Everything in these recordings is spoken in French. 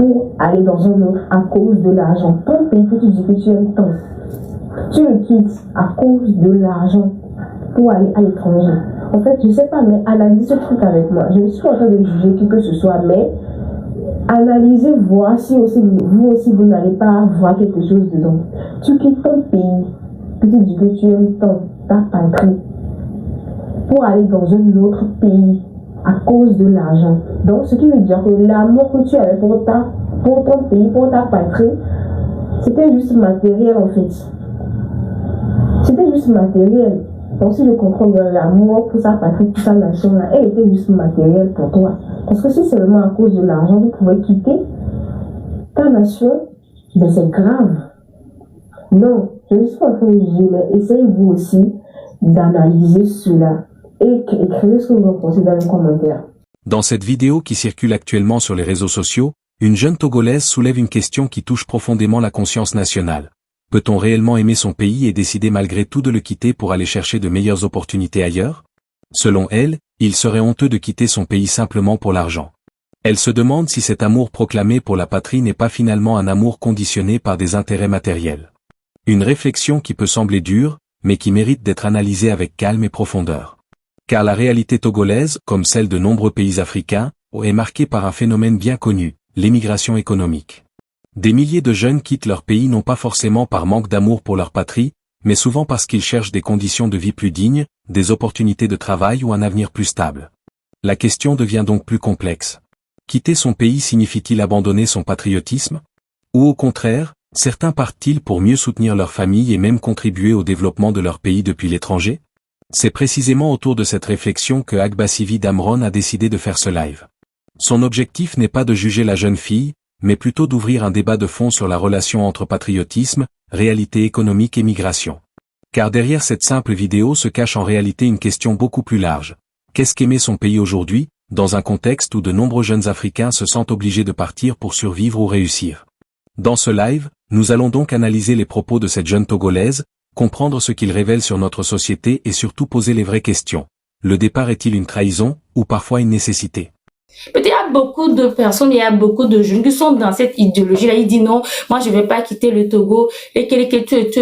pour aller dans un autre à cause de l'argent. Ton pays que tu dis que tu aimes tant, tu le quittes à cause de l'argent pour aller à l'étranger. En fait, je sais pas, mais analyse ce truc avec moi. Je ne suis pas en train de juger qui que ce soit, mais analysez, voir si aussi vous aussi vous n'allez pas voir quelque chose dedans. Tu quittes ton pays, que tu dis que tu aimes tant, ta patrie, pour aller dans un autre pays à cause de l'argent. Donc, ce qui veut dire que l'amour que tu avais pour ton pays, pour ta patrie, c'était juste matériel en fait. C'était juste matériel. Donc, si je comprends bien, l'amour pour sa patrie, pour sa nation, là, elle était juste matérielle pour toi. Parce que si seulement à cause de l'argent, vous pouvez quitter ta nation, ben c'est grave. Non, je ne suis pas en train de juger, mais essayez-vous aussi d'analyser cela et écrivez ce que vous en pensez dans les commentaires. Dans cette vidéo qui circule actuellement sur les réseaux sociaux, une jeune Togolaise soulève une question qui touche profondément la conscience nationale. Peut-on réellement aimer son pays et décider malgré tout de le quitter pour aller chercher de meilleures opportunités ailleurs? Selon elle, il serait honteux de quitter son pays simplement pour l'argent. Elle se demande si cet amour proclamé pour la patrie n'est pas finalement un amour conditionné par des intérêts matériels. Une réflexion qui peut sembler dure, mais qui mérite d'être analysée avec calme et profondeur. Car la réalité togolaise, comme celle de nombreux pays africains, est marquée par un phénomène bien connu, l'émigration économique. Des milliers de jeunes quittent leur pays non pas forcément par manque d'amour pour leur patrie, mais souvent parce qu'ils cherchent des conditions de vie plus dignes, des opportunités de travail ou un avenir plus stable. La question devient donc plus complexe. Quitter son pays signifie-t-il abandonner son patriotisme? Ou au contraire, certains partent-ils pour mieux soutenir leur famille et même contribuer au développement de leur pays depuis l'étranger? C'est précisément autour de cette réflexion que Agbassivi Damron a décidé de faire ce live. Son objectif n'est pas de juger la jeune fille, mais plutôt d'ouvrir un débat de fond sur la relation entre patriotisme, réalité économique et migration. Car derrière cette simple vidéo se cache en réalité une question beaucoup plus large. Qu'est-ce qu'aimer son pays aujourd'hui, dans un contexte où de nombreux jeunes Africains se sentent obligés de partir pour survivre ou réussir? Dans ce live, nous allons donc analyser les propos de cette jeune Togolaise, comprendre ce qu'ils révèlent sur notre société et surtout poser les vraies questions. Le départ est-il une trahison, ou parfois une nécessité? Peut-être il y a beaucoup de personnes, il y a beaucoup de jeunes qui sont dans cette idéologie-là. Ils disent non, moi je vais pas quitter le Togo. Et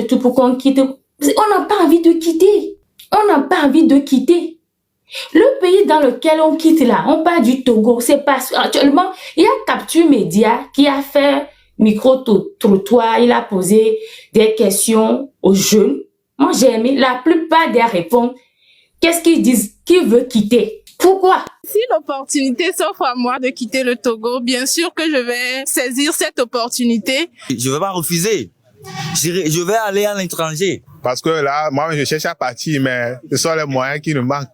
tout pour qu'on quitte. On n'a pas envie de quitter. On n'a pas envie de quitter. Le pays dans lequel on quitte là, on parle du Togo. C'est parce qu'actuellement, il y a Capture Média qui a fait micro-trottoir. Il a posé des questions aux jeunes. Moi j'ai aimé. La plupart des réponses, qu'est-ce qu'ils disent? Qui veut quitter? Pourquoi? Si l'opportunité s'offre à moi de quitter le Togo, bien sûr que je vais saisir cette opportunité. Je ne vais pas refuser. Je vais aller à l'étranger. Parce que là, moi, je cherche à partir, mais ce sont les moyens qui nous manquent.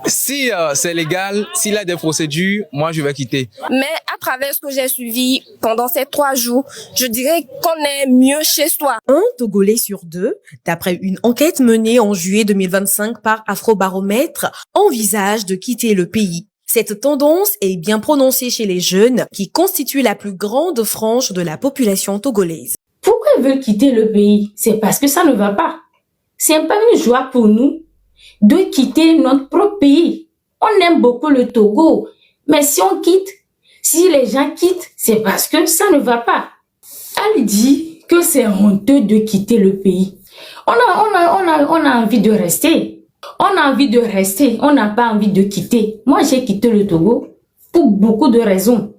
Si c'est légal, s'il y a des procédures, moi je vais quitter. Mais à travers ce que j'ai suivi pendant ces 3 jours, je dirais qu'on est mieux chez soi. Un Togolais sur 2, d'après une enquête menée en juillet 2025 par Afrobaromètre, envisage de quitter le pays. Cette tendance est bien prononcée chez les jeunes, qui constituent la plus grande frange de la population togolaise. Pourquoi ils veulent quitter le pays? C'est parce que ça ne va pas. C'est pas une joie pour nous de quitter notre propre pays. On aime beaucoup le Togo, mais si on quitte, si les gens quittent, c'est parce que ça ne va pas. Elle dit que c'est honteux de quitter le pays. On a envie de rester. On a envie de rester. On n'a pas envie de quitter. Moi, j'ai quitté le Togo pour beaucoup de raisons.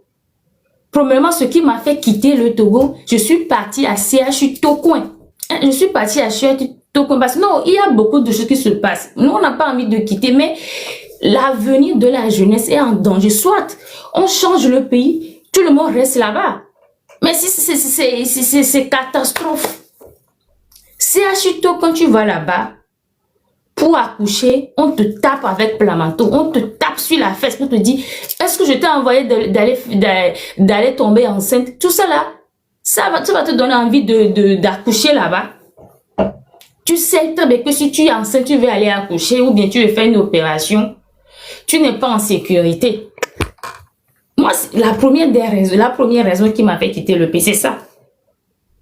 Premièrement, ce qui m'a fait quitter le Togo, je suis partie à CHU Tokoin. Je suis partie à CHU Tokoin parce que non, il y a beaucoup de choses qui se passent. Nous, on n'a pas envie de quitter, mais l'avenir de la jeunesse est en danger. Soit on change le pays, tout le monde reste là-bas. Mais c'est catastrophe. CHU Tokoin, quand tu vas là-bas, pour accoucher, on te tape avec plamato, on te tape sur la fesse pour te dire, est-ce que je t'ai envoyé d'aller tomber enceinte? Tout ça là, ça va te donner envie d'accoucher là-bas. Tu sais très bien que si tu es enceinte, tu veux aller accoucher ou bien tu veux faire une opération, tu n'es pas en sécurité. Moi, la première raison qui m'a fait quitter le pays, c'est ça.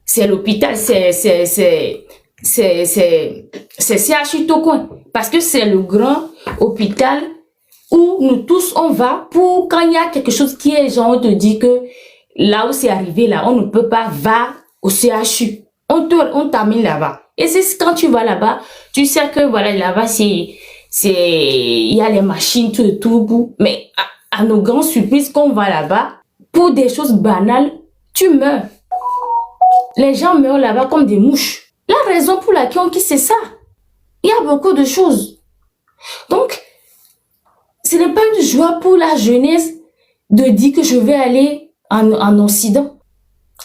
C'est l'hôpital, c'est CHU Tokoin. Parce que c'est le grand hôpital où nous tous on va pour quand il y a quelque chose qui est genre, on te dit que là où c'est arrivé, là, on ne peut pas, va au CHU. On t'amène là-bas. Et c'est quand tu vas là-bas, tu sais que voilà, là-bas, il y a les machines, tout. Mais à nos grands surprises, quand on va là-bas, pour des choses banales, tu meurs. Les gens meurent là-bas comme des mouches. La raison pour laquelle on quitte, c'est ça. Il y a beaucoup de choses. Donc, ce n'est pas une joie pour la jeunesse de dire que je vais aller en Occident.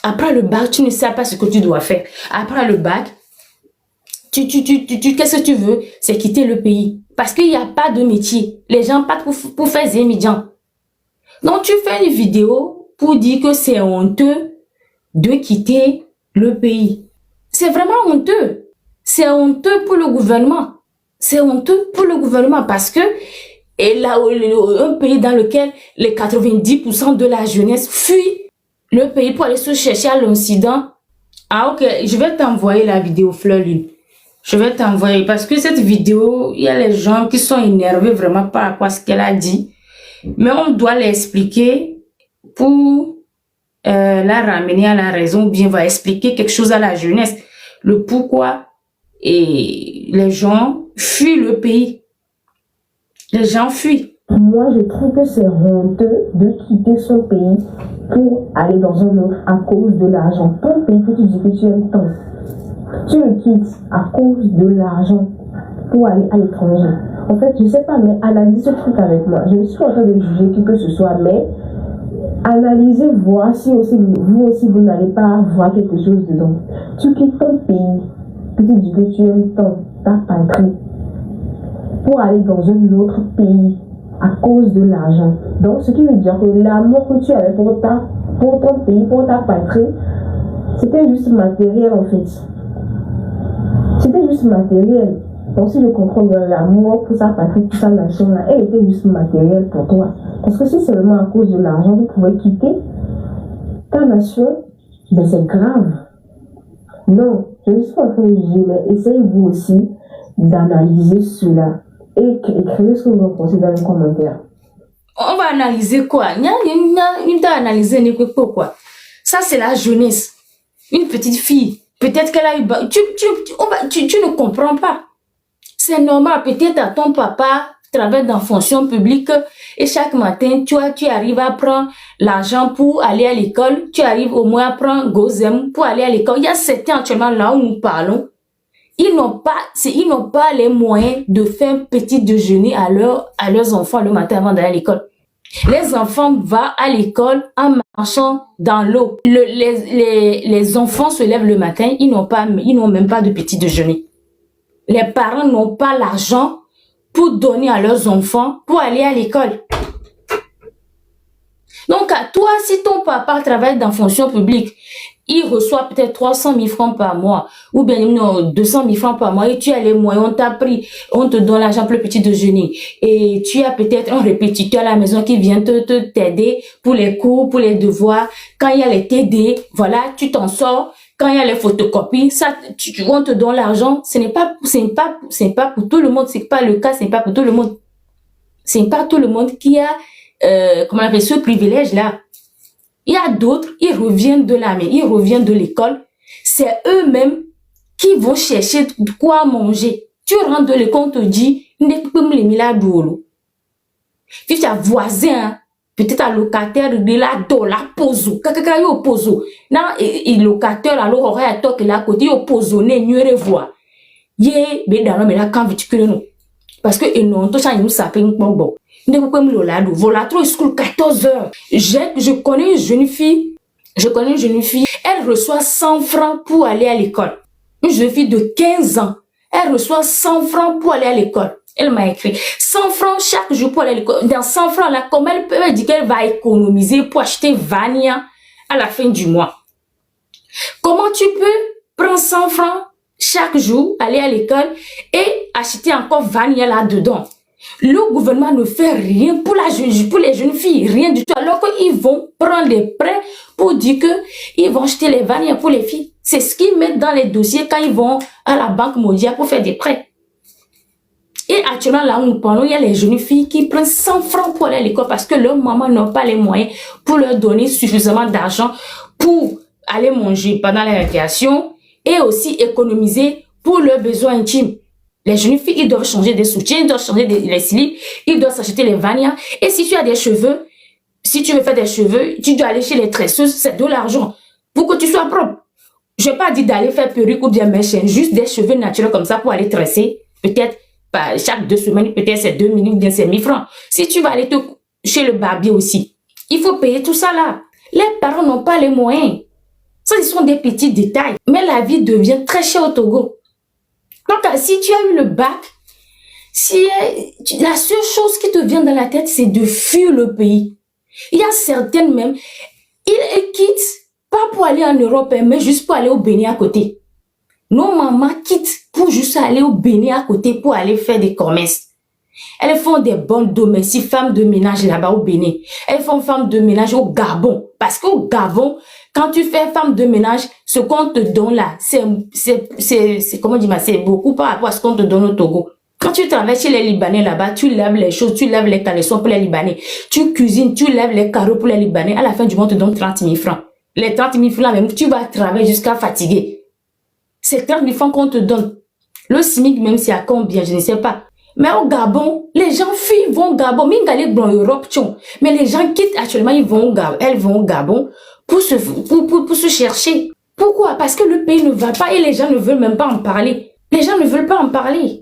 Après le bac, tu ne sais pas ce que tu dois faire. Après le bac, qu'est-ce que tu veux? C'est quitter le pays. Parce qu'il n'y a pas de métier. Les gens partent pour faire des étudiants. Donc, tu fais une vidéo pour dire que c'est honteux de quitter le pays. C'est vraiment honteux. C'est honteux pour le gouvernement. C'est honteux pour le gouvernement parce que et là, un pays dans lequel les 90% de la jeunesse fuit le pays pour aller se chercher à l'Occident. Ah ok, je vais t'envoyer la vidéo Fleur Lune. Je vais t'envoyer parce que cette vidéo, il y a les gens qui sont énervés vraiment par rapport à ce qu'elle a dit. Mais on doit l'expliquer pour la ramener à la raison, ou bien va expliquer quelque chose à la jeunesse. Le pourquoi et les gens fuient le pays. Les gens fuient. Moi, je trouve que c'est honteux de quitter son pays pour aller dans un autre à cause de l'argent. Ton pays que tu dis que tu aimes tant, tu le quittes à cause de l'argent pour aller à l'étranger. En fait, je sais pas, mais analyse ce truc avec moi. Je ne suis pas en train de juger qui que ce soit, mais analysez, voir si aussi vous aussi vous n'allez pas voir quelque chose dedans. Tu quittes ton pays que tu dis que tu aimes tant, ta patrie, pour aller dans un autre pays à cause de l'argent. Donc, ce qui veut dire que l'amour que tu avais pour ton pays, pour ta patrie, c'était juste matériel en fait. C'était juste matériel. Donc, si je comprends bien, l'amour pour sa patrie, pour sa nation, là, elle était juste matérielle pour toi. Parce que si seulement à cause de l'argent, tu pouvais quitter ta nation, ben c'est grave. Non, je ne suis pas en train de juger, mais essayez-vous aussi d'analyser cela. Et écrivez ce que vous en pensez dans les commentaires. On va analyser quoi? Analyser quoi? Ça, c'est la jeunesse. Une petite fille. Peut-être qu'elle a eu... Tu ne comprends pas. C'est normal. Peut-être à ton papa travaille dans fonction publique et chaque matin, tu arrives à prendre l'argent pour aller à l'école. Tu arrives au moins à prendre Gozem pour aller à l'école. Il y a certains actuellement là où nous parlons. Ils n'ont pas les moyens de faire un petit déjeuner à leurs enfants le matin avant d'aller à l'école. Les enfants vont à l'école en marchant dans l'eau. Les enfants se lèvent le matin, ils n'ont même pas de petit déjeuner. Les parents n'ont pas l'argent pour donner à leurs enfants pour aller à l'école. Donc, à toi, si ton papa travaille dans fonction publique, il reçoit peut-être 300 000 francs par mois, ou bien 200 000 francs par mois, et tu as les moyens, on t'a pris, on te donne l'argent pour le petit déjeuner, et tu as peut-être un répétiteur à la maison qui vient t'aider pour les cours, pour les devoirs. Quand il y a les TD, voilà, tu t'en sors. Quand il y a les photocopies, ça, on te donne l'argent. C'est pas pour tout le monde, c'est pas le cas, c'est pas pour tout le monde. C'est pas tout le monde qui a, comment on appelle ce privilège-là. Il y a d'autres, ils reviennent de l'école. C'est eux-mêmes qui vont chercher quoi manger. Tu rentres de l'école, on te dit, ne peux me les mettre si tu as voisin, peut-être un locataire de la la pozo. Quelqu'un yo pozo. Non, et locataire alors aurait à toi que là côté yo pozo ne nyere voix. Yé, mais dans mais là quand tu que nous. Parce que non, tout ça nous sapin bon. Ne peux pas me l'olado. Voilà trop school 14 heures. Je connais une jeune fille. Elle reçoit 100 francs pour aller à l'école. Une jeune fille de 15 ans. Elle reçoit 100 francs pour aller à l'école. Elle m'a écrit 100 francs chaque jour pour aller à l'école. Dans 100 francs là, comment elle peut dire qu'elle va économiser pour acheter Vania à la fin du mois? Comment tu peux prendre 100 francs chaque jour, aller à l'école et acheter encore Vania là-dedans? Le gouvernement ne fait rien pour les jeunes filles, rien du tout. Alors qu'ils vont prendre des prêts pour dire que ils vont acheter les Vania pour les filles. C'est ce qu'ils mettent dans les dossiers quand ils vont à la Banque mondiale pour faire des prêts. Et actuellement, là où nous parlons, il y a les jeunes filles qui prennent 100 francs pour aller à l'école parce que leurs mamans n'ont pas les moyens pour leur donner suffisamment d'argent pour aller manger pendant la récréation et aussi économiser pour leurs besoins intimes. Les jeunes filles, ils doivent changer des soutiens, ils doivent changer les slips, ils doivent s'acheter les vanias. Et si tu as des cheveux, si tu veux faire des cheveux, tu dois aller chez les tresseuses, c'est de l'argent pour que tu sois propre. Je n'ai pas dit d'aller faire perruque ou bien mèche, juste des cheveux naturels comme ça pour aller tresser. Peut-être chaque 2 semaines, peut-être c'est 2 000 ou bien c'est 1 000 francs. Si tu vas aller chez le barbier aussi, il faut payer tout ça là. Les parents n'ont pas les moyens. Ça, ce sont des petits détails. Mais la vie devient très chère au Togo. Donc, si tu as eu le bac, la seule chose qui te vient dans la tête, c'est de fuir le pays. Il y a certaines même, ils quittent, pas pour aller en Europe, mais juste pour aller au Bénin à côté. Nos mamans quittent pour juste aller au Bénin à côté pour aller faire des commerces. Elles font des bonnes domestiques, femmes de ménage là-bas au Bénin. Elles font femmes de ménage au Gabon. Parce qu'au Gabon, quand tu fais femme de ménage, ce qu'on te donne là, comment dire, c'est beaucoup par rapport à ce qu'on te donne au Togo. Quand tu travailles chez les Libanais là-bas, tu laves les choses, tu laves les caleçons pour les Libanais. Tu cuisines, tu laves les carreaux pour les Libanais. À la fin du mois, on te donne 30 000 francs. Les 30 000 francs, même, tu vas travailler jusqu'à fatiguer. C'est 30 000 francs qu'on te donne. Le SMIC, même, c'est à combien, je ne sais pas. Mais au Gabon, les gens fuient, vont au Gabon. Mais les gens quittent actuellement, elles vont au Gabon pour se chercher. Pourquoi? Parce que le pays ne va pas et les gens ne veulent même pas en parler. Les gens ne veulent pas en parler.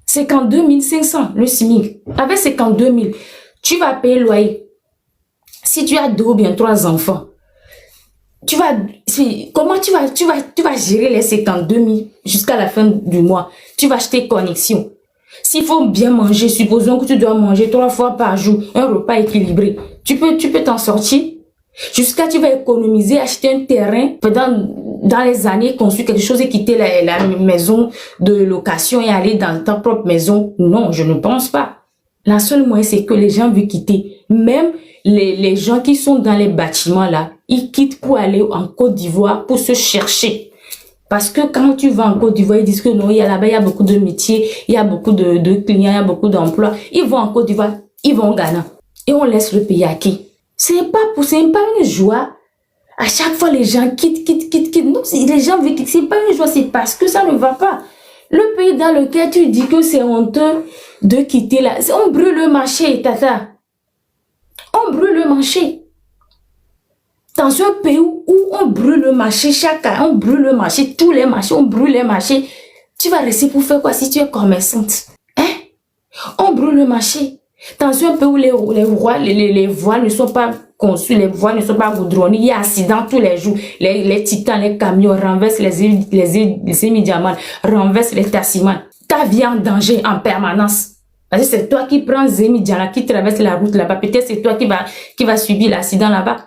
C'est qu'en 2500, le SMIC. Avec 52 000, tu vas payer le loyer. Si tu as 2 ou bien 3 enfants, comment tu vas gérer les 52 000 jusqu'à la fin du mois? Tu vas acheter connexion. S'il faut bien manger, supposons que tu dois manger 3 fois par jour, un repas équilibré, tu peux t'en sortir. Jusqu'à tu vas économiser, acheter un terrain, dans les années, construire quelque chose et quitter la maison de location et aller dans ta propre maison. Non, je ne pense pas. La seule moyen, c'est que les gens veulent quitter. Même les gens qui sont dans les bâtiments là, ils quittent pour aller en Côte d'Ivoire pour se chercher. Parce que quand tu vas en Côte d'Ivoire, ils disent que non, là-bas, il y a beaucoup de métiers, il y a beaucoup de clients, il y a beaucoup d'emplois. Ils vont en Côte d'Ivoire, ils vont au Ghana. Et on laisse le pays à qui? C'est pas une joie. À chaque fois, les gens quittent. Non, les gens veulent quitter. C'est pas une joie, c'est parce que ça ne va pas. Le pays dans lequel tu dis que c'est honteux de quitter là. On brûle le marché, tata. On brûle le marché. Dans un pays où on brûle le marché chaque année, on brûle le marché, tous les marchés, on brûle les marchés. Tu vas rester pour faire quoi si tu es commerçante? On brûle le marché. Dans un pays où les voies ne sont pas conçues, les voies ne sont pas goudronnées, il y a accident tous les jours. Les titans, les camions renversent les émidiamans, renversent les tassimans. Ta vie en danger en permanence. Parce que c'est toi qui prends Zémidiana, qui traverse la route là-bas. Peut-être c'est toi qui va subir l'accident là-bas.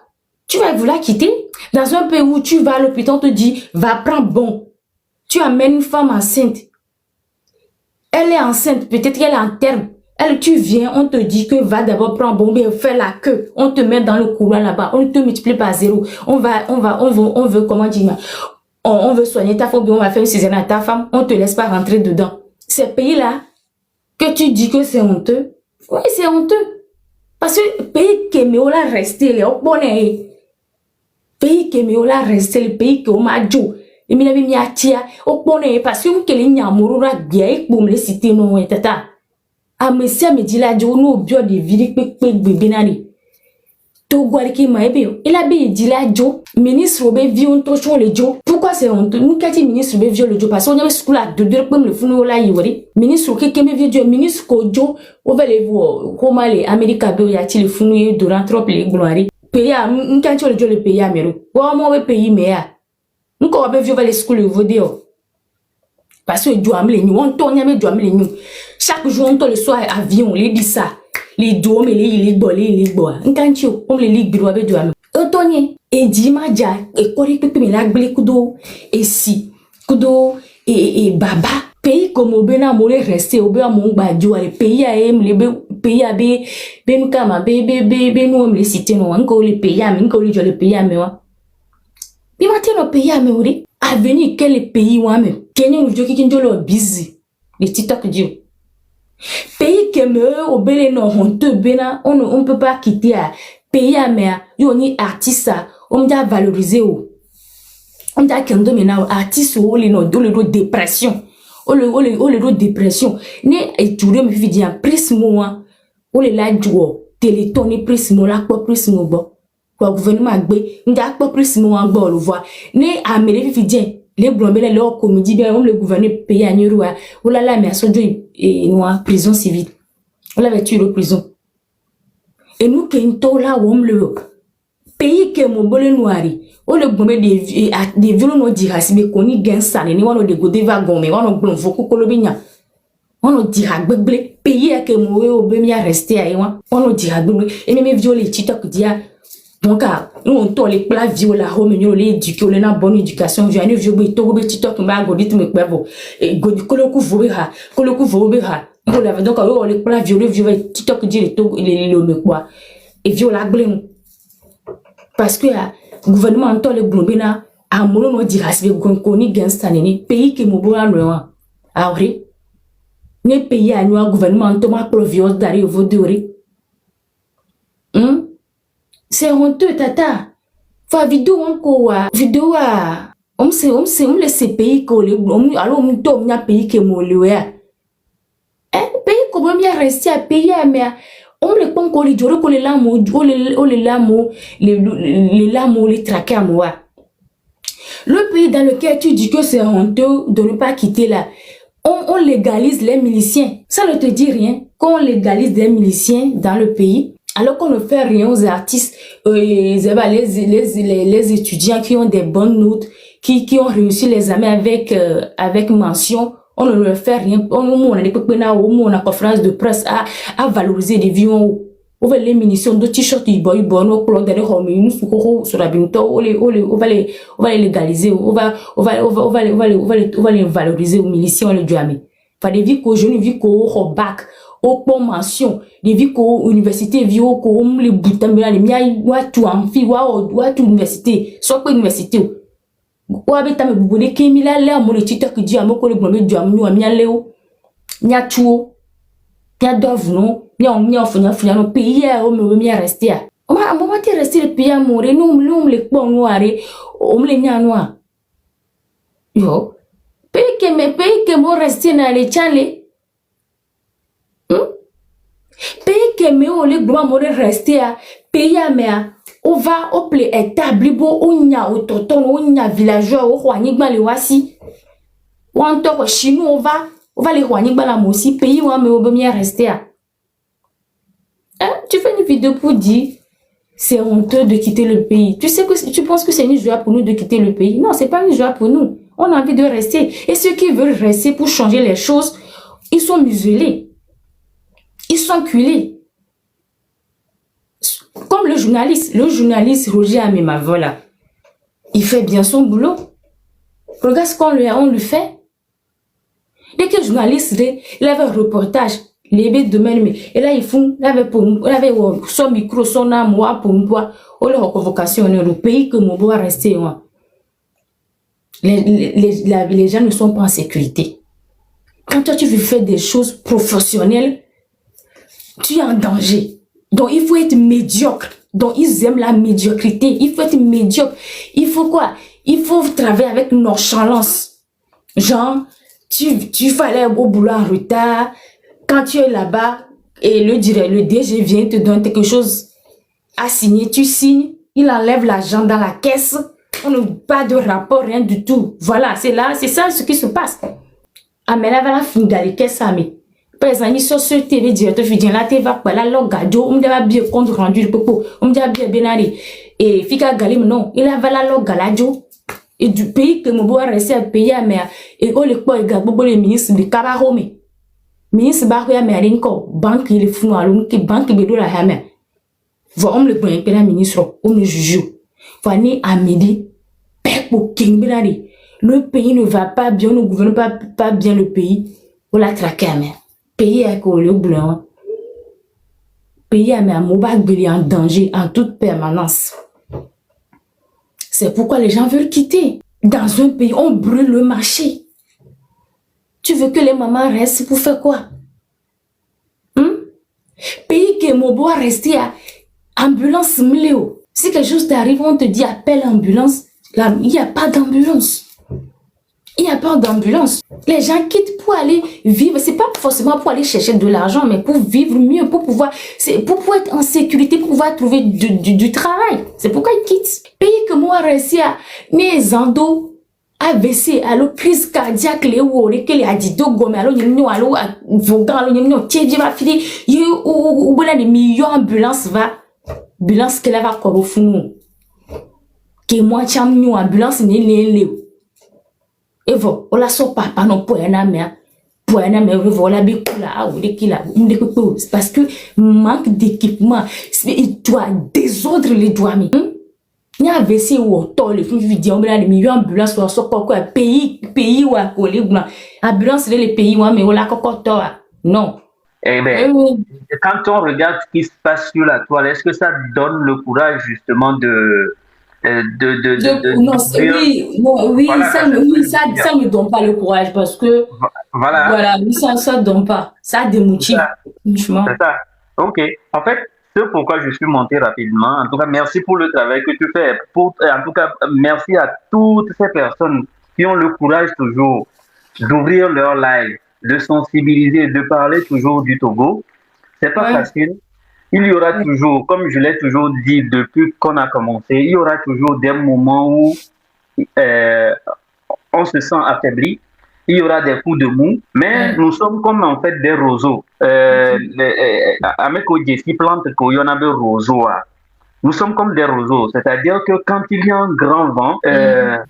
Tu vas vouloir quitter. Dans un pays où tu vas à l'hôpital, on te dit, va prendre bon. Tu amènes une femme enceinte. Elle est enceinte, peut-être qu'elle est en terme. Tu viens, on te dit que va d'abord prendre bon, bien faire la queue. On te met dans le couloir là-bas. On te multiplie par 0. On veut, comment dire, on veut soigner ta femme, on va faire une césarienne à ta femme. On te laisse pas rentrer dedans. Ces pays-là, que tu dis que c'est honteux. Oui, c'est honteux. Parce que pays qui est resté, les opponents, pays qui est resté, le pays qui est majo. Et mi nabi mi atia, opponents, parce que vous qui les nyamurura bien, pour me les citer non et tata. A monsieur me dit là, jo no bio de vidi pe benani. To gwaliki ma ebe, il a bien dit là, jo, ministre obe vion to chon le jo. Pourquoi c'est honteux? Nous kati ministre obe vion le jo parce qu'on y avait school là de deux comme le funu là yori. Ministre qui keme vion ministre ko jo, over le vo comment les Américains be ya ti le funu durant trop les gloire. Pays a nkanti le jo le pays amero. Wa mo we pays me ya. Nko obe vion les school le vodeo. Parce que jo amle ni on to nyame jo amle ni. Chaque jour on to le soir avion les dit ça. Les dômes et les bois. Nkanti on les lig biro abe jo amle. Otonye e dimaja e kori pepe me la gble kudo e si kudo e baba pays comme obena mole rester obe amon gba jo ale pays a em le pays a be nous kama be nous me citer no nko le pays a me nko le jo le pays a me wa bi matin no pays a me ori avenir quel pays wa me Kenya nous jo ki kinjo lo busy le TikTok dio Pays que me au belé non honteux bena on peut pas quitter à pays à mer yo ni artiste on doit valoriser o on doit kendo mena artiste o le no do dépression o le do dépression ne étouré me vidi en prismo o le la juo téléton ni prismo la ko prismo bo ko gouvernement gbe nda ko prismo an gbo le voir ne amele vidi les blondes les comédie bien on le gouverneur pays à Nirua ou là mais à sojo et noir prison civile on l'avait tué en prison et nous qui nous là on le pays que mon bolé noiri on le gomme des violons non dirasi mais qu'on y gagne ça ni on de godé va gomme on blon foko kolobinya on dira gbegle pays que mon o be mi rester à on dira gbegle et même violer TikTok dia donc nous on tourne les plats viola home nous les éduquer on a bonne éducation viens vieux to be TikTok ma godit me kwebo et godi koloku vobeha on l'avait donc on les plats violés TikTok dit les to les me quoi et viola gblem parce que gouvernement en to le globena a mono no dira se ko ni gangsta ni pays que mo bola no a vrai ne pays a no gouvernement to ma provios dari vodori c'est honteux tata fa vidéo encore vidéo on laisse pays que les alors on to nya pays que mo le pays comme bien rester à payer mais on le prend qu'on les jure qu'on les lames les traquer à moi le pays dans lequel tu dis que c'est honteux de ne pas quitter là on légalise les miliciens ça ne te dit rien qu'on légalise les miliciens dans le pays alors qu'on ne fait rien aux artistes les étudiants qui ont des bonnes notes qui ont réussi les examens avec mention on ne leur fait rien on a des pépins on a conférence de presse à valoriser des vies on va les munitions de t-shirt ils boy bon on des hommes nous sur la binto on va les légaliser on va les valoriser aux munitions les jamais pas des vies qu'au jeune vie qu'au bac au bon mention des vies qu'au université vie qu'au les boutons mais les miens wa tout amphi wa tout université soit pas université ou habita me bubone kemila le amone TikTok di amoko le blomé du amu amia leo nya tuo nya dovno nya ofunya no pays o me mi rester a o ma te rester le pays amore no le pon noire o me le nya noa yo pays que mo rester na le chale pays que me o le blomé mo rester a pays a me on va au ple établi bo onya ototon onya villageois o roanigba le wasi ou en tant que chinois on va les roanigba la aussi pays où me o bien rester à tu fais une vidéo pour dire c'est honteux de quitter le pays tu penses que c'est une joie pour nous de quitter le pays non c'est pas une joie pour nous on a envie de rester et ceux qui veulent rester pour changer les choses ils sont muselés ils sont culés. Comme le journaliste Roger Amema, voilà. Il fait bien son boulot. Regarde ce qu'on lui fait. Dès que le journaliste, il avait un reportage, les bêtes de même, et là, il avait son micro, son âme, pour nous, ou leur convocation, le pays que mon doit rester, les gens ne sont pas en sécurité. Quand toi, tu veux faire des choses professionnelles, tu es en danger. Donc, il faut être médiocre. Donc, ils aiment la médiocrité. Il faut être médiocre. Il faut quoi? Il faut travailler avec nonchalance. Genre, tu vas aller au boulot en retard. Quand tu es là-bas, et le DG vient te donner quelque chose à signer, tu signes. Il enlève l'argent dans la caisse. On n'a pas de rapport, rien du tout. Voilà, c'est ça ce qui se passe. Ah, mais là, la fin de la caisse, mais. Par exemple, sur ce TV directeur, je dis là, tu vas pas là, l'orgadio, on me dit bien compte rendu le popo, on me dit bien bénari. Et Fika Galim, non, il a la l'orgaladio. Et du pays que mon bois reste à payer à mer, et oh, le quoi, il a bobo les ministres de Kabarome. Ministre Barouya Merinko, banque, il est fou, alors, qui banque, bédo la hammer. Voilà, on me le prend, la ministre, on me juge. Voilà, à midi, pepo, king bénari. Le pays ne va pas bien, ne gouverne pas bien le pays, on l'a traqué à mer. Pays à le blanc. Pays à un mobile en danger en toute permanence. C'est pourquoi les gens veulent quitter. Dans un pays, on brûle le marché. Tu veux que les mamans restent pour faire quoi? mon beau rester à ambulance mléo. Si quelque chose t'arrive, on te dit appelle ambulance. Là, il n'y a pas d'ambulance. Il n'y a pas d'ambulance. Les gens quittent pour aller vivre. C'est pas forcément pour aller chercher de l'argent, mais pour vivre mieux, pour pouvoir être en sécurité, pour pouvoir trouver du travail. C'est pourquoi ils quittent. Pays que moi, réussi à Nezando, AVC, alors crise cardiaque, les ou les adido gomme, alors alors vogan, alors tiens, va filer, ou des millions d'ambulances va, ambulance qu'elle va encore au fond. Que moi, tiens, nous, ambulance, les et voilà, on la sort pas non pour un ami, voilà, parce que manque d'équipement, il doit désordre les doigts. Il y a un WC ou autant, les vidéos, on a des millions d'ambulances, on sort quoi, pays ou à coller, ambulance, les pays, mais on l'a encore non. Eh bien, quand on regarde ce qui se passe sur la toile, est-ce que ça donne le courage justement non, oui, voilà, ça me donne pas le courage parce que voilà, ça donne pas, ça démotive, franchement. C'est ça. Ok. En fait, c'est pourquoi je suis monté rapidement. En tout cas, merci pour le travail que tu fais. En tout cas, merci à toutes ces personnes qui ont le courage toujours d'ouvrir leur live, de sensibiliser, de parler toujours du Togo. C'est pas facile. Il y aura toujours, comme je l'ai toujours dit depuis qu'on a commencé, il y aura toujours des moments où on se sent affaibli, il y aura des coups de mou, mais nous sommes comme en fait des roseaux. Nous sommes comme des roseaux, c'est-à-dire que quand il y a un grand vent,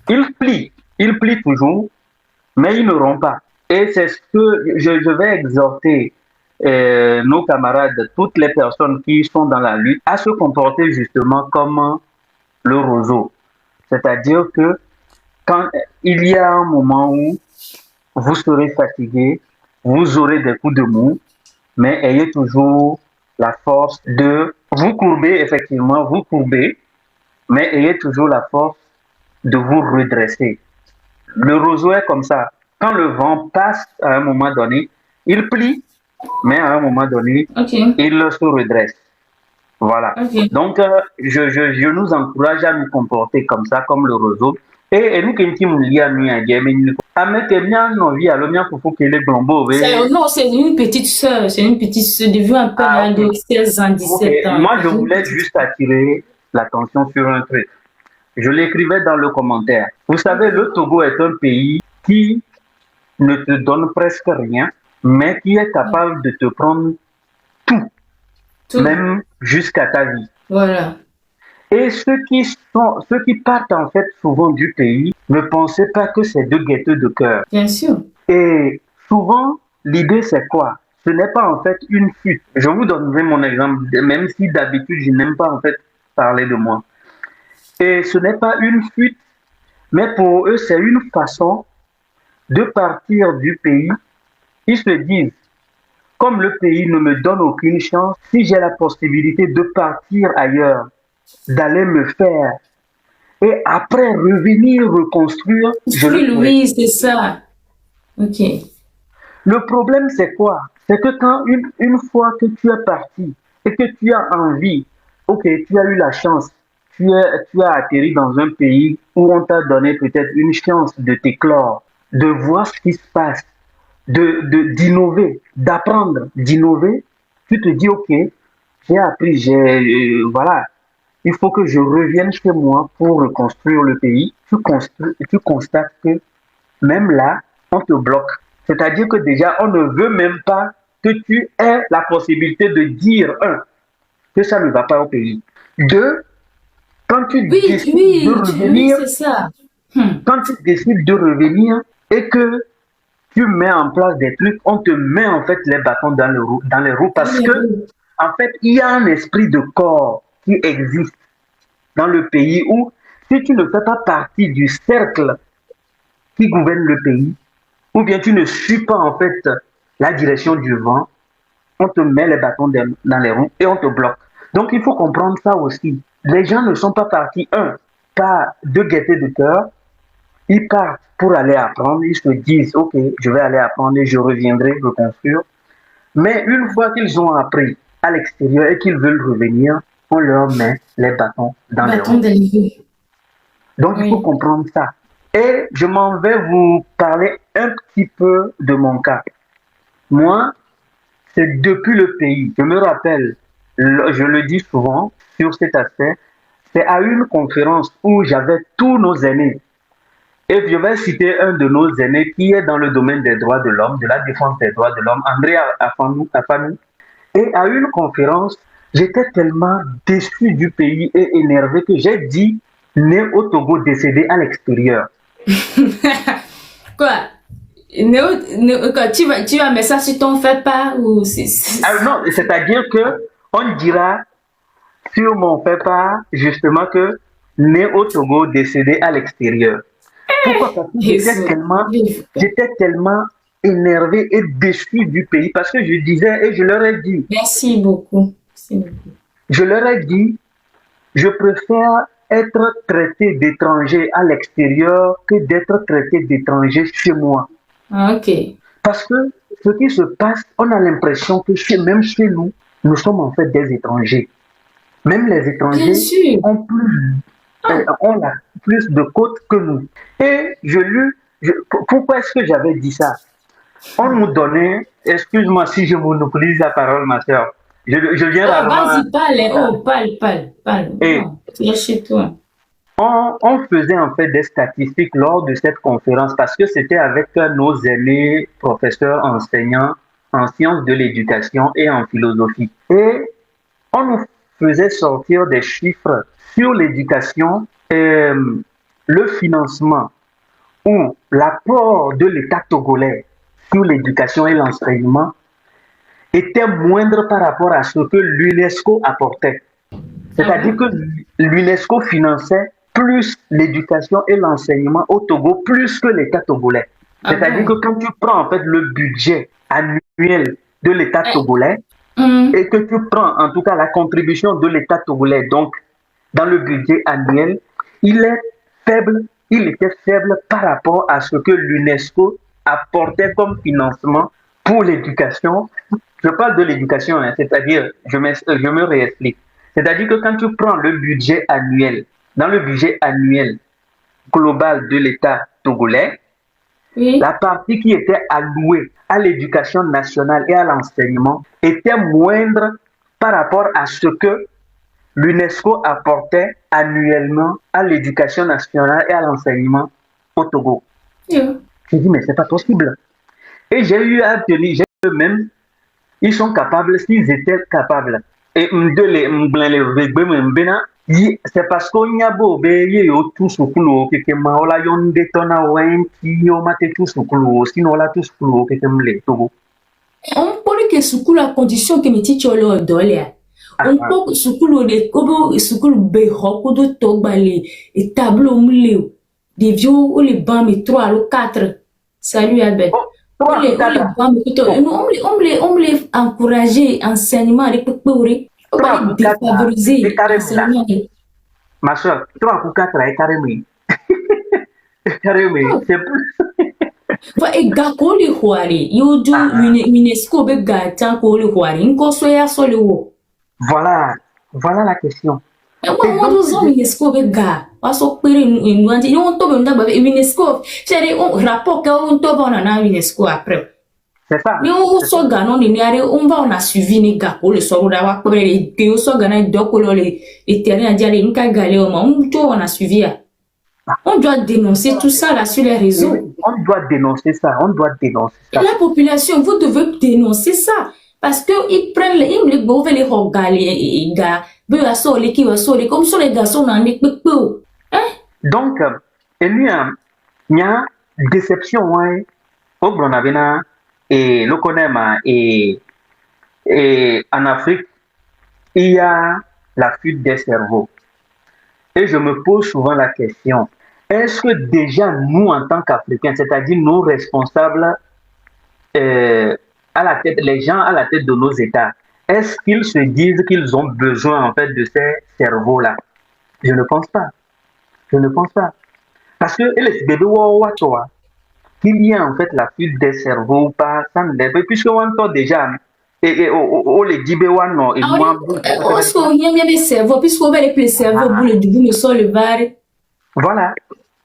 il plie toujours, mais il ne rompt pas. Et c'est ce que je vais exhorter nos camarades, toutes les personnes qui sont dans la lutte, à se comporter justement comme le roseau. C'est-à-dire que quand il y a un moment où vous serez fatigué, vous aurez des coups de mou, mais ayez toujours la force de vous courber, effectivement, vous courber, mais ayez toujours la force de vous redresser. Le roseau est comme ça. Quand le vent passe à un moment donné, il plie, mais à un moment donné, il se redresse. Voilà. Donc, je nous encourage à nous comporter comme ça, comme le roseau. Et nous, qui nous lions à nous, non, c'est une petite sœur, devenue un peu de 16 ans, 17 ans. Moi, je voulais juste attirer l'attention sur un truc. Je l'écrivais dans le commentaire. Vous savez, le Togo est un pays qui ne te donne presque rien, mais qui est capable de te prendre tout. Même jusqu'à ta vie. Voilà. Et ceux qui partent en fait souvent du pays ne pensaient pas que c'est de gaieté de cœur. Bien sûr. Et souvent, l'idée c'est quoi? Ce n'est pas en fait une fuite. Je vous donnerai mon exemple, même si d'habitude je n'aime pas en fait parler de moi. Et ce n'est pas une fuite, mais pour eux c'est une façon de partir du pays. Ils se disent, comme le pays ne me donne aucune chance, si j'ai la possibilité de partir ailleurs, d'aller me faire, et après revenir reconstruire, oui, c'est ça. Ok. Le problème, c'est quoi? C'est que quand une fois que tu es parti et que tu as envie, ok, tu as eu la chance, tu as atterri dans un pays où on t'a donné peut-être une chance de t'éclore, de voir ce qui se passe, d'innover, d'apprendre, d'innover, tu te dis, ok, j'ai appris, voilà, il faut que je revienne chez moi pour reconstruire le pays. Tu constates que même là, on te bloque. C'est-à-dire que déjà, on ne veut même pas que tu aies la possibilité de dire, que ça ne va pas au pays. Deux, quand tu décides de revenir, c'est ça. Quand tu décides de revenir et que tu mets en place des trucs, on te met en fait les bâtons dans les roues parce que, en fait, il y a un esprit de corps qui existe dans le pays où, si tu ne fais pas partie du cercle qui gouverne le pays, ou bien tu ne suis pas en fait la direction du vent, on te met les bâtons dans les roues et on te bloque. Donc il faut comprendre ça aussi. Les gens ne sont pas partis, pas de gaieté de cœur, ils partent pour aller apprendre, ils se disent, ok, je vais aller apprendre et je reviendrai reconstruire. Mais une fois qu'ils ont appris, à l'extérieur et qu'ils veulent revenir, on leur met les bâtons dans les roues. Donc, il faut comprendre ça. Et je m'en vais vous parler un petit peu de mon cas. Moi, c'est depuis le pays. Je me rappelle, je le dis souvent sur cet aspect, c'est à une conférence où j'avais tous nos aînés. Et je vais citer un de nos aînés qui est dans le domaine des droits de l'homme, de la défense des droits de l'homme, André Afanou. Et à une conférence, j'étais tellement déçu du pays et énervé que j'ai dit, né au Togo, décédé à l'extérieur. Quoi? Tu vas mettre ça sur ton fait pas ou Non, c'est-à-dire que on dira sur mon fait pas justement que né au Togo, décédé à l'extérieur. Pourquoi? Parce que j'étais tellement énervé et déçu du pays parce que je disais et je leur ai dit. Merci beaucoup. Je leur ai dit, je préfère être traité d'étranger à l'extérieur que d'être traité d'étranger chez moi. Ok. Parce que ce qui se passe, on a l'impression que même chez nous, nous sommes en fait des étrangers. Même les étrangers ont plus de côtes que nous. Et pourquoi est-ce que j'avais dit ça? On nous donnait, excuse-moi si je monopolise la parole, ma soeur. Je viens vas-y, parle. Tu es chez toi. On faisait en fait des statistiques lors de cette conférence parce que c'était avec nos aînés professeurs enseignants en sciences de l'éducation et en philosophie. Et on nous faisait sortir des chiffres sur l'éducation, le financement ou l'apport de l'État togolais sur l'éducation et l'enseignement était moindre par rapport à ce que l'UNESCO apportait. C'est-à-dire que l'UNESCO finançait plus l'éducation et l'enseignement au Togo, plus que l'État togolais. C'est-à-dire que quand tu prends en fait le budget annuel de l'État togolais et que tu prends en tout cas la contribution de l'État togolais, donc dans le budget annuel, il était faible par rapport à ce que l'UNESCO apportait comme financement pour l'éducation. Je parle de l'éducation, hein, c'est-à-dire, je me réexplique. C'est-à-dire que quand tu prends le budget annuel, dans le budget annuel global de l'État togolais, la partie qui était allouée à l'éducation nationale et à l'enseignement était moindre par rapport à ce que l'UNESCO apportait annuellement à l'éducation nationale et à l'enseignement au Togo. J'ai dit, mais c'est pas possible. Et j'ai eu à tenir, eux-mêmes, ils sont capables, s'ils étaient capables. Et c'est parce qu'on y a beau béyer au tout sous clou, que maola yon détona ouen qui yo mate tout sous clou, sinon la tout sous clou, que m'le Togo. On peut que sous la condition que me ticholo dolé. On peut sous de kobo sous be hoko de togbale et tableau mleu. Des vieux ou les bambes 3 ou 4. Salut Albert. On les encourager enseignement avec pour défavoriser enseignement. Ma soeur, 3 ou 4 est carrément. Carrément, c'est plus. Et gako le huari, you do UNESCO be gata ko le huari, nko soya solo. Voilà la question. Et moi, nous avons UNESCO be ga, paso pere nous anti, on tombe on d'abord UNESCO, c'est un rapport qu'on tombe na UNESCO après. C'est ça. Mais on so ganon ni are on va on a suivi ni gako le soro da wa pere que on so gana dokolo les terrains diale nka galé on a suivi. On doit dénoncer tout ça là sur les réseaux. On doit dénoncer ça. Et la population, vous devez dénoncer ça. Parce qu'ils prennent les mauvais les regarder, comme ça les garçons n'en est pas. Donc, il y a déception, au Bronavena et le Konema et en Afrique, il y a la fuite des cerveaux. Et je me pose souvent la question, est-ce que déjà nous, en tant qu'Africains, c'est-à-dire nos responsables, à la tête, les gens à la tête de nos États, est-ce qu'ils se disent qu'ils ont besoin en fait de ces cerveaux-là? Je ne pense pas. Parce que qu'il y a en fait la fuite des cerveaux ou pas, ça ne l'est pas, puisque on entend déjà, et les Dibéwa non, et moi. Est-ce qu'on y a bien les cerveaux, puisqu'on va les placer cerveaux, boule du bout, le sol, le bar. Voilà.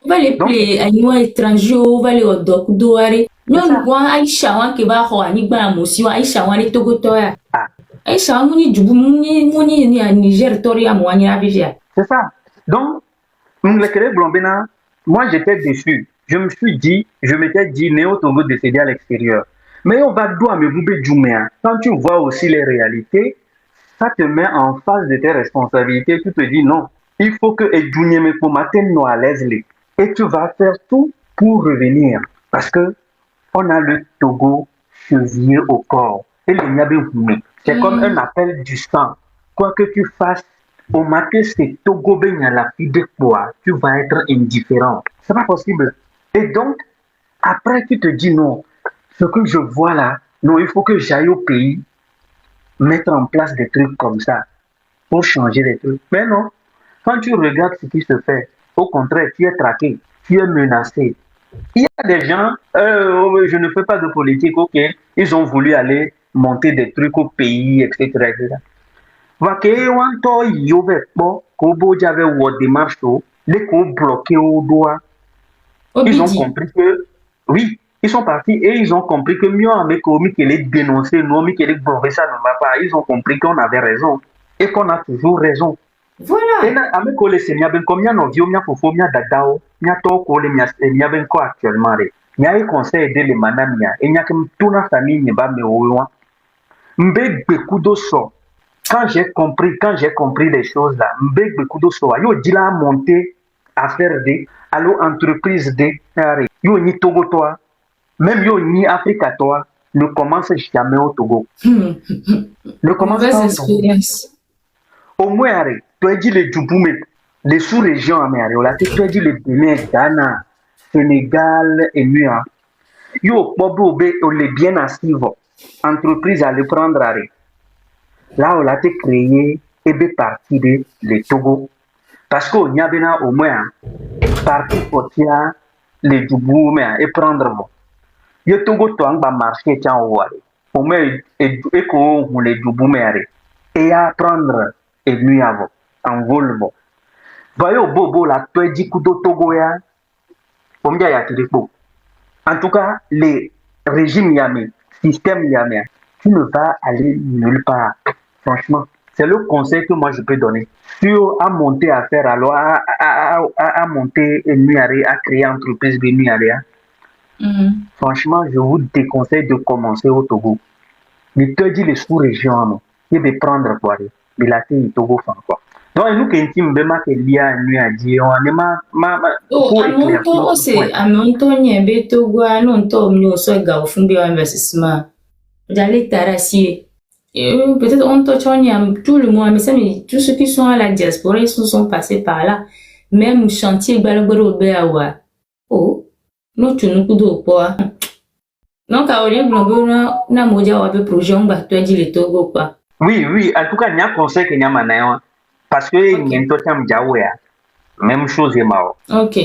On va les placer à nous étrangers, on va les odoc, douare. Nous, on voit Aïcha, qui va avoir une bonne émotion, Aïcha, on est Togo Toya. Aïcha, on est du bout, on est à Niger, Toria, moi, on est à Vigia. C'est ça. Donc, moi, j'étais déçu. Je me suis dit, je m'étais dit, Néo Togo décédé à l'extérieur. Mais on va doit me bouber Djouméa. Quand tu vois aussi les réalités, ça te met en face de tes responsabilités. Tu te dis non, il faut que Djoumé me combatte nous à l'aise. Et tu vas faire tout pour revenir. Parce que on a le Togo chevillé au corps. Et le Niabé, c'est comme un appel du sang. Quoi que tu fasses, au matin, c'est Togo Benya la fille de quoi, tu vas être indifférent. C'est pas possible. Et donc, après, tu te dis non, ce que je vois là, non, il faut que j'aille au pays, mettre en place des trucs comme ça, pour changer les trucs. Mais non, quand tu regardes ce qui se fait, au contraire, tu es traqué, tu es menacé. Il y a des gens, je ne fais pas de politique, ok, ils ont voulu aller monter des trucs au pays, etc. etc. Les bloqué au doigt. Ils ont compris que, oui, ils sont partis et ils ont compris que mieux avec qui les dénoncer, nous, qui les bloquer, ça ne va pas. Ils ont compris qu'on avait raison et qu'on a toujours raison. Voilà. Et là, avec les seigneurs, comme il y a nos vieux, il y a fofo, il y a dadao, il y a tout, il y a ben quoi actuellement. Il y a un conseil de les madame, et il y a comme toute la famille n'est pas mais au loin. Mbé Bekudo so. Quand j'ai compris les choses là, Mbé Bekudo so, yo dit là monter affaire de, allo entreprise de, yo ni Togo toi, même yo ni Afrique à toi, ne commence jamais au Togo. Ne commence pas au Togo. Au moins, tu as dit les Djouboumé, les sous-régions américaines, tu as dit les Bénin, Ghana, Sénégal et Mua. Yo, Bobo, on est bien assis, entreprise à le prendre à là, on a été créé et bien parti de les Togo. Parce qu'on y a bien au moins parti pour tirer les Djouboumé et prendre bon. Yo Togo, tu as marché, tiens, au moins, et qu'on les Djouboumé et à prendre et nuit avant, en vol. Voyez au bobo la toi dit kudo Togo ya, on ya téléphone. En tout cas, les régimes yamé, système yamé, tu ne vas aller nulle part. Franchement, c'est le conseil que moi je peux donner. Sur à monter à faire alors à monter une nuit à créer entreprise de nuit Franchement, je vous déconseille de commencer au Togo. Mais tu dis les sous-régions, il de prendre quoi. Mais la tête Togo fait quoi. Donc nous qui intime bema que lia nuit à dire on est ma amonto c'est amonto nyembe Togo anonto mnyo so ga ofumbi investissement d'aller tarasier peut-être on touche tout le monde mais ça tous ceux qui sont à la diaspora ils sont passés par là même chantier balogoro beawa oh no tunu kudo quoi donc à Orient na moja wa be projet on va toi dire le Togo quoi. Oui, en tout cas, il y a un conseil qu'il y a maintenant. Parce que il y a un même chose est mort. Ok.